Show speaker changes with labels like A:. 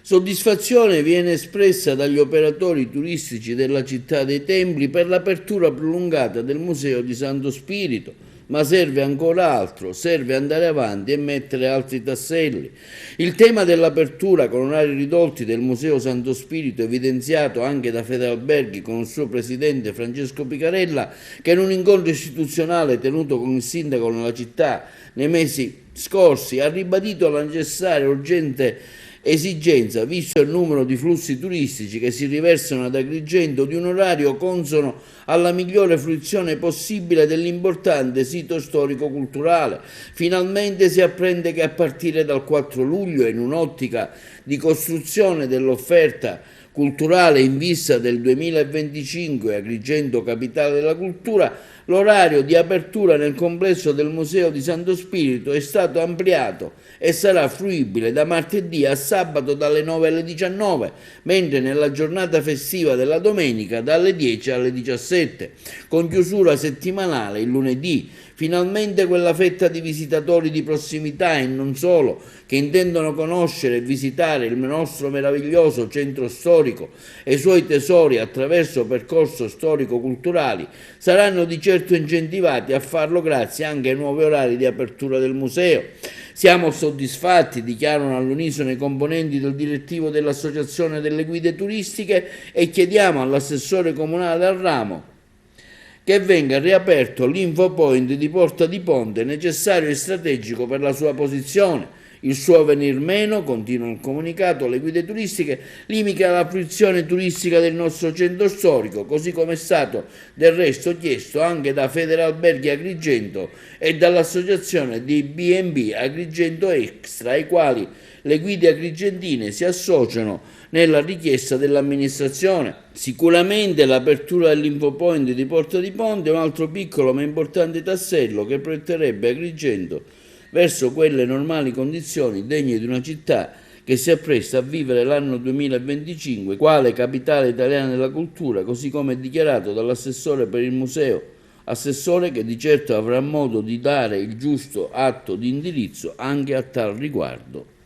A: Soddisfazione viene espressa dagli operatori turistici della città dei Templi per l'apertura prolungata del Museo di Santo Spirito, ma serve ancora altro, serve andare avanti e mettere altri tasselli. Il tema dell'apertura con orari ridotti del Museo Santo Spirito, evidenziato anche da Federalberghi con il suo presidente Francesco Picarella, che in un incontro istituzionale tenuto con il sindaco nella città nei mesi scorsi ha ribadito la necessaria e urgente esigenza, visto il numero di flussi turistici che si riversano ad Agrigento, di un orario consono alla migliore fruizione possibile dell'importante sito storico-culturale. Finalmente si apprende che a partire dal 4 luglio, in un'ottica di costruzione dell'offerta culturale in vista del 2025 Agrigento capitale della cultura, l'orario di apertura nel complesso del Museo di Santo Spirito è stato ampliato e sarà fruibile da martedì a sabato dalle 9 alle 19, mentre nella giornata festiva della domenica dalle 10 alle 17, con chiusura settimanale il lunedì. Finalmente quella fetta di visitatori di prossimità e non solo, che intendono conoscere e visitare il nostro meraviglioso centro storico e i suoi tesori attraverso percorsi storico-culturali, saranno di certo incentivati a farlo grazie anche ai nuovi orari di apertura del museo. Siamo soddisfatti, dichiarano all'unisono i componenti del direttivo dell'Associazione delle Guide Turistiche, e chiediamo all'assessore comunale al ramo che venga riaperto l'Infopoint di Porta di Ponte, necessario e strategico per la sua posizione. Il suo venir meno, continua il comunicato, le guide turistiche limita la fruizione turistica del nostro centro storico, così come è stato del resto chiesto anche da Federalberghi Agrigento e dall'associazione di B&B Agrigento Extra, ai quali le guide agrigentine si associano nella richiesta dell'amministrazione. Sicuramente l'apertura dell'Infopoint di Porta di Ponte è un altro piccolo ma importante tassello che proietterebbe Agrigento verso quelle normali condizioni degne di una città che si appresta a vivere l'anno 2025 quale capitale italiana della cultura, così come dichiarato dall'assessore per il museo, assessore che di certo avrà modo di dare il giusto atto di indirizzo anche a tal riguardo.